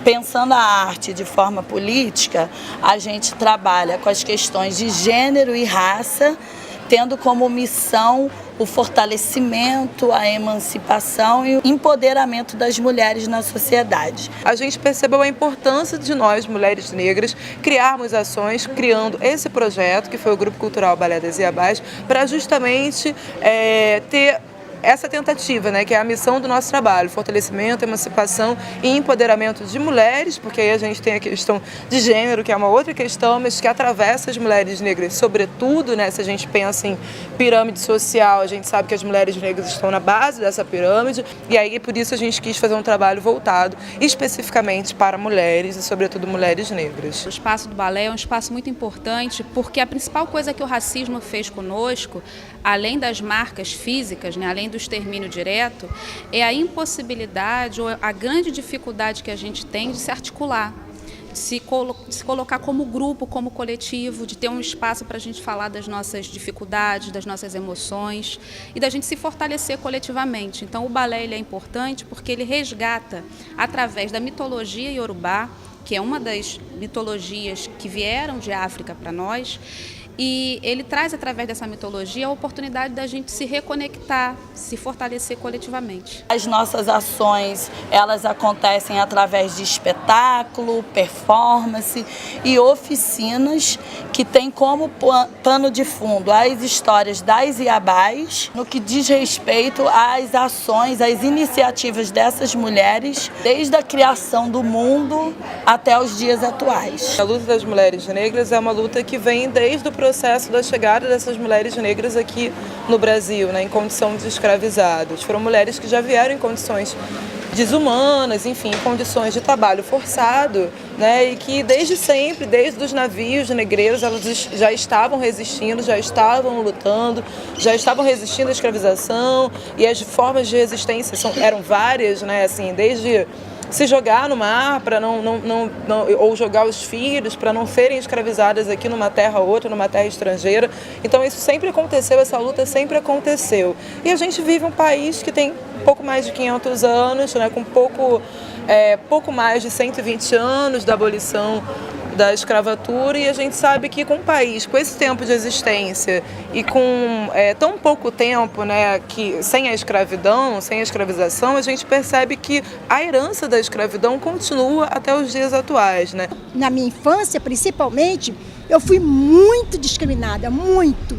pensando a arte de forma política, a gente trabalha com as questões de gênero e raça, tendo como missão o fortalecimento, a emancipação e o empoderamento das mulheres na sociedade. A gente percebeu a importância de nós, mulheres negras, criarmos ações, criando esse projeto, que foi o Grupo Cultural Balé das Iabás, para justamente ter essa tentativa, né, que é a missão do nosso trabalho, fortalecimento, emancipação e empoderamento de mulheres, porque aí a gente tem a questão de gênero, que é uma outra questão, mas que atravessa as mulheres negras, sobretudo, né, se a gente pensa em pirâmide social, a gente sabe que as mulheres negras estão na base dessa pirâmide, e aí por isso a gente quis fazer um trabalho voltado especificamente para mulheres e sobretudo mulheres negras. O espaço do balé é um espaço muito importante, porque a principal coisa que o racismo fez conosco, além das marcas físicas, né, além do extermínio direto, é a impossibilidade ou a grande dificuldade que a gente tem de se articular, de se colocar como grupo, como coletivo, de ter um espaço para a gente falar das nossas dificuldades, das nossas emoções e da gente se fortalecer coletivamente. Então o balé ele é importante porque ele resgata, através da mitologia iorubá, que é uma das mitologias que vieram de África para nós, e ele traz, através dessa mitologia, a oportunidade da gente se reconectar, se fortalecer coletivamente. As nossas ações, elas acontecem através de espetáculo, performance e oficinas que tem como pano de fundo as histórias das Iabás, no que diz respeito às ações, às iniciativas dessas mulheres, desde a criação do mundo até os dias atuais. A luta das mulheres negras é uma luta que vem desde o processo da chegada dessas mulheres negras aqui no Brasil, né, em condição de escravizadas. Foram mulheres que já vieram em condições desumanas, enfim, em condições de trabalho forçado, né, e que desde sempre, desde os navios negreiros, elas já estavam resistindo, já estavam lutando, já estavam resistindo à escravização, e as formas de resistência eram várias, né, assim, desde se jogar no mar para ou jogar os filhos para não serem escravizadas aqui numa terra ou outra, numa terra estrangeira. Então isso sempre aconteceu, essa luta sempre aconteceu. E a gente vive um país que tem pouco mais de 500 anos, né, com pouco mais de 120 anos da abolição da escravatura, e a gente sabe que com um país com esse tempo de existência e com tão pouco tempo, né, que sem a escravidão, sem a escravização, a gente percebe que a herança da escravidão continua até os dias atuais, né? Na minha infância, principalmente, eu fui muito discriminada, muito.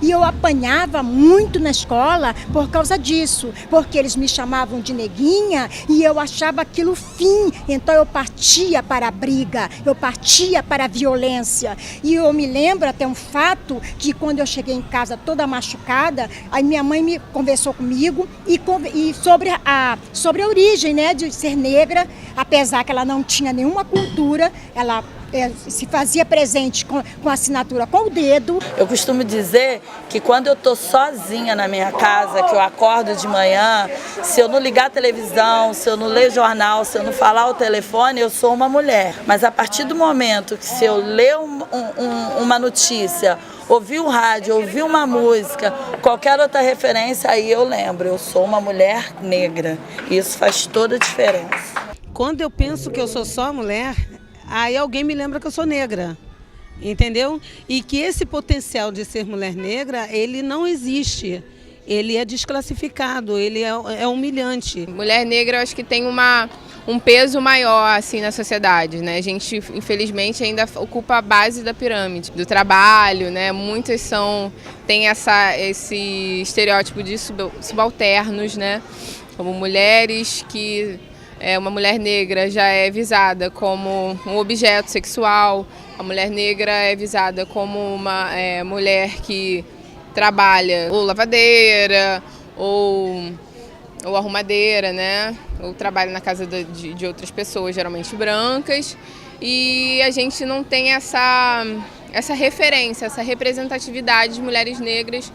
E eu apanhava muito na escola por causa disso, porque eles me chamavam de neguinha e eu achava aquilo fim. Então eu partia para a briga, eu partia para a violência. E eu me lembro até um fato que quando eu cheguei em casa toda machucada, aí minha mãe me conversou comigo e sobre a origem, né, de ser negra, apesar que ela não tinha nenhuma cultura, ela se fazia presente com assinatura com o dedo. Eu costumo dizer que quando eu estou sozinha na minha casa, que eu acordo de manhã, se eu não ligar a televisão, se eu não ler jornal, se eu não falar ao telefone, eu sou uma mulher. Mas a partir do momento que se eu ler uma notícia, ouvir o rádio, ouvir uma música, qualquer outra referência, aí eu lembro, eu sou uma mulher negra. Isso faz toda a diferença. Quando eu penso que eu sou só mulher, aí alguém me lembra que eu sou negra, entendeu? E que esse potencial de ser mulher negra, ele não existe. Ele é desclassificado, ele é humilhante. Mulher negra, eu acho que tem um peso maior assim na sociedade, né? A gente, infelizmente, ainda ocupa a base da pirâmide, do trabalho, né? Muitas têm esse estereótipo de subalternos, né? Como mulheres que... uma mulher negra já é visada como um objeto sexual, a mulher negra é visada como uma mulher que trabalha ou lavadeira ou arrumadeira, né? Ou trabalha na casa de outras pessoas, geralmente brancas, e a gente não tem essa referência, essa representatividade de mulheres negras,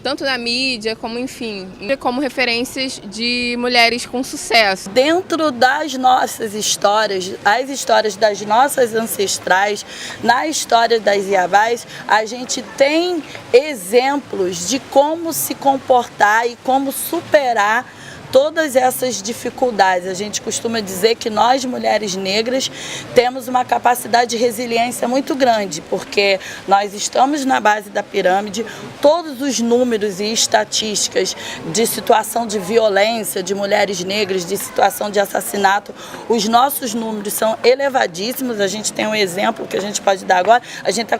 tanto na mídia, como enfim, como referências de mulheres com sucesso. Dentro das nossas histórias, as histórias das nossas ancestrais, na história das Iabás, a gente tem exemplos de como se comportar e como superar todas essas dificuldades. A gente costuma dizer que nós, mulheres negras, temos uma capacidade de resiliência muito grande, porque nós estamos na base da pirâmide, todos os números e estatísticas de situação de violência de mulheres negras, de situação de assassinato, os nossos números são elevadíssimos. A gente tem um exemplo que a gente pode dar agora, a gente está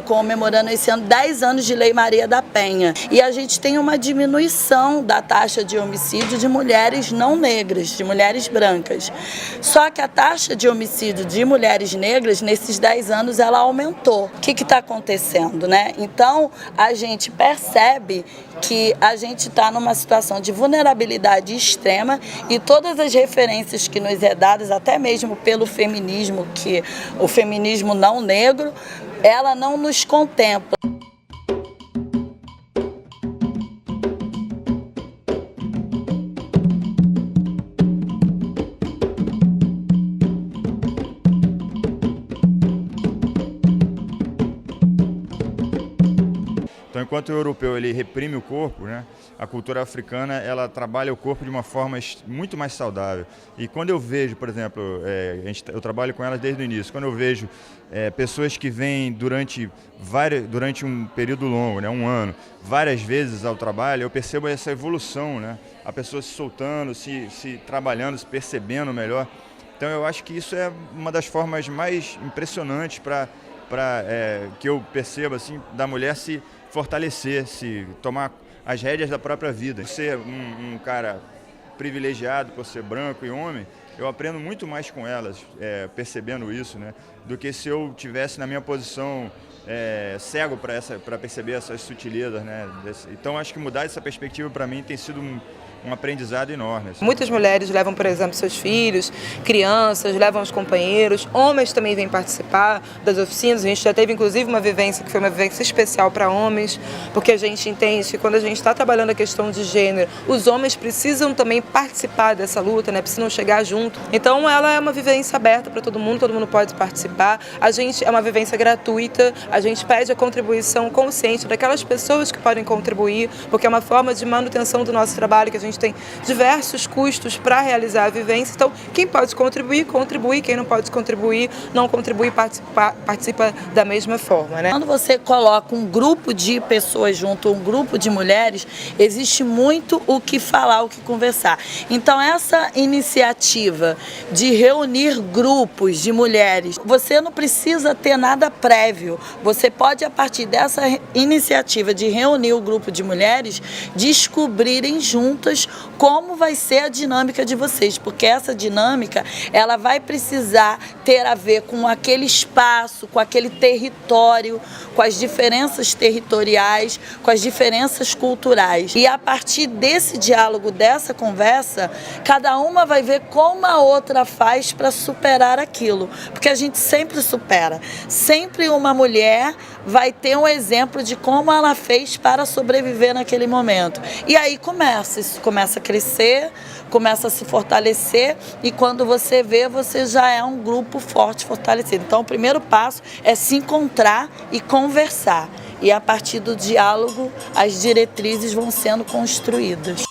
comemorando esse ano 10 anos de Lei Maria da Penha, e a gente tem uma diminuição da taxa de homicídio de mulheres não negras, de mulheres brancas. Só que a taxa de homicídio de mulheres negras, nesses 10 anos, ela aumentou. O que está acontecendo, né? Então, a gente percebe que a gente está numa situação de vulnerabilidade extrema, e todas as referências que nos é dadas, até mesmo pelo feminismo, que o feminismo não negro, ela não nos contempla. Então, enquanto o europeu ele reprime o corpo, né, a cultura africana ela trabalha o corpo de uma forma muito mais saudável. E quando eu vejo, por exemplo, eu trabalho com elas desde o início, quando eu vejo pessoas que vêm durante um período longo, né, um ano, várias vezes ao trabalho, eu percebo essa evolução, né, a pessoa se soltando, se trabalhando, se percebendo melhor. Então eu acho que isso é uma das formas mais impressionantes que eu percebo assim, da mulher se fortalecer, se tomar as rédeas da própria vida. Ser um cara privilegiado por ser branco e homem, eu aprendo muito mais com elas, percebendo isso, né, do que se eu tivesse na minha posição cego para perceber essas sutilezas, né. Então acho que mudar essa perspectiva para mim tem sido um aprendizado enorme. Assim. Muitas mulheres levam, por exemplo, seus filhos, crianças, levam os companheiros, homens também vêm participar das oficinas. A gente já teve, inclusive, uma vivência que foi uma vivência especial para homens, porque a gente entende que quando a gente está trabalhando a questão de gênero, os homens precisam também participar dessa luta, né? Precisam chegar junto. Então, ela é uma vivência aberta para todo mundo pode participar. A gente é uma vivência gratuita, a gente pede a contribuição consciente daquelas pessoas que podem contribuir, porque é uma forma de manutenção do nosso trabalho, que a gente tem diversos custos para realizar a vivência. Então, quem pode contribuir, contribui. Quem não pode contribuir, não contribui, participa da mesma forma, né? Quando você coloca um grupo de pessoas junto, um grupo de mulheres, existe muito o que falar, o que conversar. Então, essa iniciativa de reunir grupos de mulheres, você não precisa ter nada prévio. Você pode, a partir dessa iniciativa de reunir o grupo de mulheres, descobrirem juntas como vai ser a dinâmica de vocês, porque essa dinâmica, ela vai precisar ter a ver com aquele espaço, com aquele território, com as diferenças territoriais, com as diferenças culturais. E a partir desse diálogo, dessa conversa, cada uma vai ver como a outra faz para superar aquilo, porque a gente sempre supera. Sempre uma mulher vai ter um exemplo de como ela fez para sobreviver naquele momento. E aí isso começa a crescer, começa a se fortalecer, e quando você vê, você já é um grupo forte, fortalecido. Então, o primeiro passo é se encontrar e conversar. E a partir do diálogo, as diretrizes vão sendo construídas.